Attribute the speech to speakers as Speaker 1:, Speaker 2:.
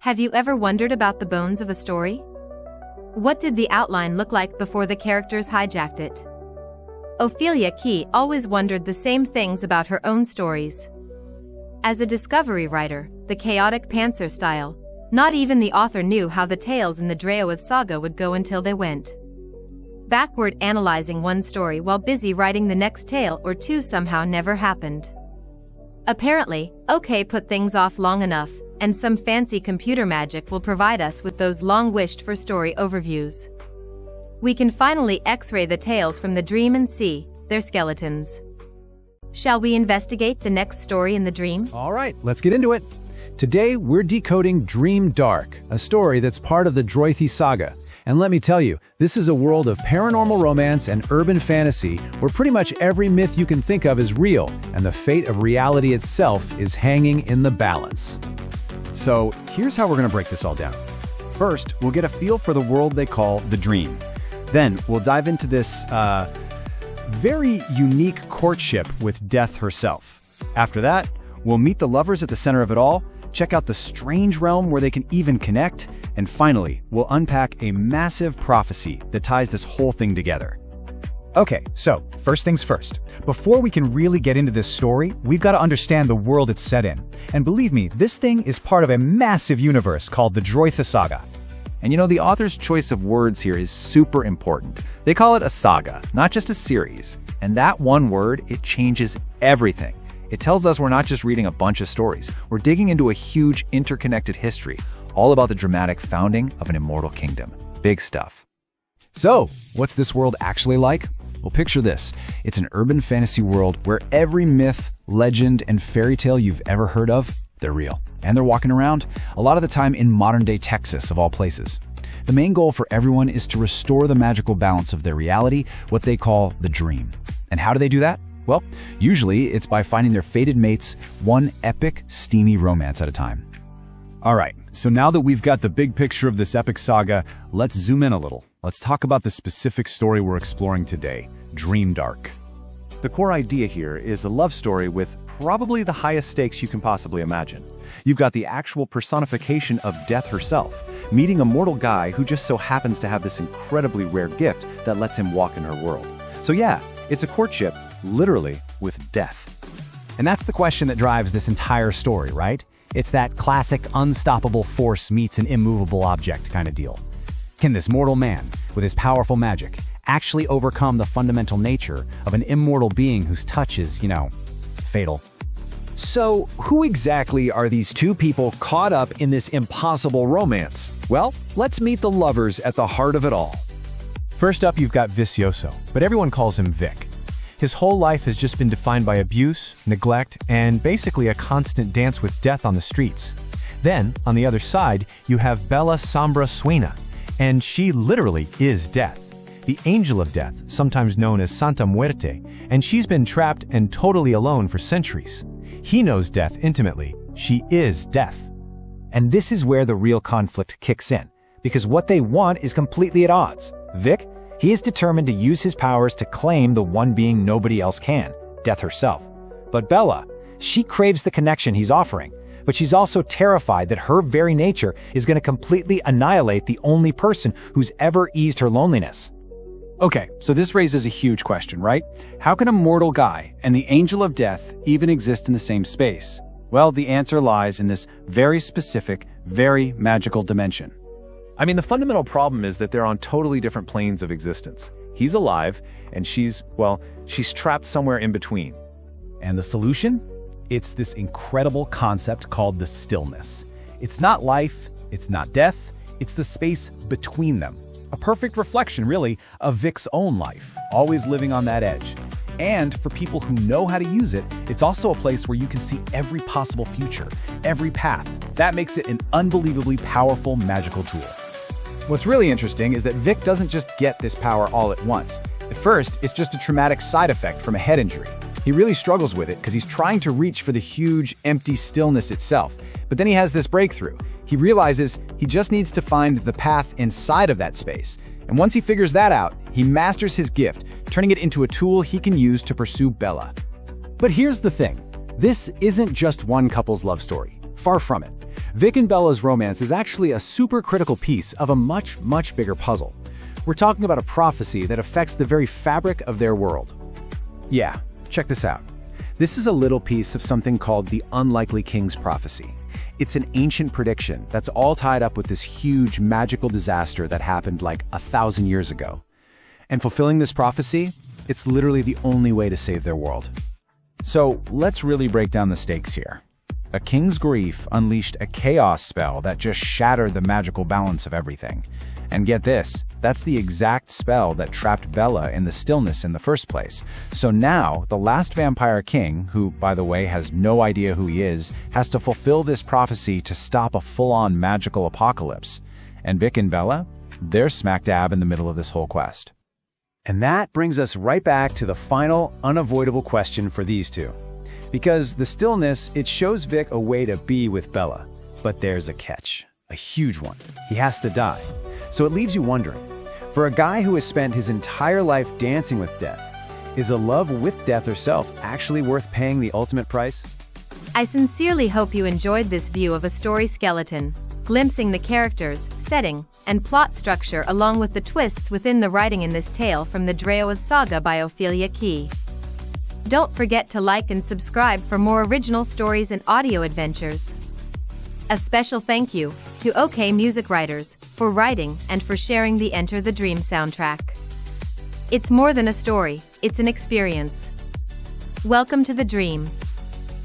Speaker 1: Have you ever wondered about the bones of a story? What did the outline look like before the characters hijacked it? Ophelia Kee always wondered the same things about her own stories. As a discovery writer, the chaotic pantser style, not even the author knew how the tales in the Draoithe Saga would go until they went. Backward analyzing one story while busy writing the next tale or two somehow never happened. Apparently, OK put things off long enough, and some fancy computer magic will provide us with those long-wished-for story overviews. We can finally X-ray the tales from the dream and see their skeletons. Shall we investigate the next story in the dream?
Speaker 2: All right, let's get into it. Today, we're decoding Dream Dark, a story that's part of the Draoithe Saga. And let me tell you, this is a world of paranormal romance and urban fantasy where pretty much every myth you can think of is real, and the fate of reality itself is hanging in the balance. So here's how we're going to break this all down. First, we'll get a feel for the world they call the dream. Then we'll dive into this very unique courtship with Death herself. After that, we'll meet the lovers at the center of it all, check out the strange realm where they can even connect, and finally, we'll unpack a massive prophecy that ties this whole thing together.
Speaker 3: Okay, so first things first. Before we can really get into this story, we've got to understand the world it's set in. And believe me, this thing is part of a massive universe called the Draoithe Saga.
Speaker 4: And you know, the author's choice of words here is super important. They call it a saga, not just a series. And that one word, it changes everything. It tells us we're not just reading a bunch of stories. We're digging into a huge interconnected history, all about the dramatic founding of an immortal kingdom. Big stuff.
Speaker 2: So, what's this world actually like? Well, picture this. It's an urban fantasy world where every myth, legend, and fairy tale you've ever heard of, they're real. And they're walking around, a lot of the time in modern-day Texas, of all places. The main goal for everyone is to restore the magical balance of their reality, what they call the dream. And how do they do that? Well, usually it's by finding their fated mates, one epic, steamy romance at a time. All right, so now that we've got the big picture of this epic saga, let's zoom in a little. Let's talk about the specific story we're exploring today, Dream Dark.
Speaker 4: The core idea here is a love story with probably the highest stakes you can possibly imagine. You've got the actual personification of Death herself, meeting a mortal guy who just so happens to have this incredibly rare gift that lets him walk in her world. So yeah, it's a courtship, literally, with Death.
Speaker 2: And that's the question that drives this entire story, right? It's that classic unstoppable force meets an immovable object kind of deal. Can this mortal man, with his powerful magic, actually overcome the fundamental nature of an immortal being whose touch is, fatal?
Speaker 3: So, who exactly are these two people caught up in this impossible romance? Well, let's meet the lovers at the heart of it all.
Speaker 5: First up, you've got Vicioso, but everyone calls him Vic. His whole life has just been defined by abuse, neglect, and basically a constant dance with death on the streets. Then, on the other side, you have Bella Sombra Suena, and she literally is death, the angel of death, sometimes known as Santa Muerte, and she's been trapped and totally alone for centuries. He knows death intimately. She is death.
Speaker 3: And this is where the real conflict kicks in, because what they want is completely at odds. Vic, he is determined to use his powers to claim the one being nobody else can, Death herself. But Bella, she craves the connection he's offering, but she's also terrified that her very nature is going to completely annihilate the only person who's ever eased her loneliness.
Speaker 2: Okay, so this raises a huge question, right? How can a mortal guy and the angel of death even exist in the same space? Well, the answer lies in this very specific, very magical dimension.
Speaker 4: I mean, the fundamental problem is that they're on totally different planes of existence. He's alive, and she's trapped somewhere in between.
Speaker 2: And the solution? It's this incredible concept called the stillness. It's not life, it's not death, it's the space between them. A perfect reflection, really, of Vic's own life, always living on that edge. And for people who know how to use it, it's also a place where you can see every possible future, every path. That makes it an unbelievably powerful magical tool. What's really interesting is that Vic doesn't just get this power all at once. At first, it's just a traumatic side effect from a head injury. He really struggles with it because he's trying to reach for the huge, empty stillness itself. But then he has this breakthrough. He realizes he just needs to find the path inside of that space. And once he figures that out, he masters his gift, turning it into a tool he can use to pursue Bella. But here's the thing. This isn't just one couple's love story. Far from it.
Speaker 3: Vic and Bella's romance is actually a super critical piece of a much, much bigger puzzle. We're talking about a prophecy that affects the very fabric of their world.
Speaker 2: Yeah, check this out. This is a little piece of something called the Unlikely King's Prophecy. It's an ancient prediction that's all tied up with this huge magical disaster that happened like 1,000 years ago. And fulfilling this prophecy, it's literally the only way to save their world. So let's really break down the stakes here. A king's grief unleashed a chaos spell that just shattered the magical balance of everything. And get this, that's the exact spell that trapped Bella in the stillness in the first place. So now, the last vampire king, who, by the way, has no idea who he is, has to fulfill this prophecy to stop a full-on magical apocalypse. And Vic and Bella, they're smack dab in the middle of this whole quest.
Speaker 5: And that brings us right back to the final, unavoidable question for these two. Because the stillness, it shows Vic a way to be with Bella. But there's a catch. A huge one. He has to die. So it leaves you wondering, for a guy who has spent his entire life dancing with death, is a love with death herself actually worth paying the ultimate price?
Speaker 1: I sincerely hope you enjoyed this view of a story skeleton, glimpsing the characters, setting, and plot structure along with the twists within the writing in this tale from the Draoithe Saga by Ophelia Kee. Don't forget to like and subscribe for more original stories and audio adventures. A special thank you to OK Music Writers for writing and for sharing the Enter the Dream soundtrack. It's more than a story, it's an experience. Welcome to the dream.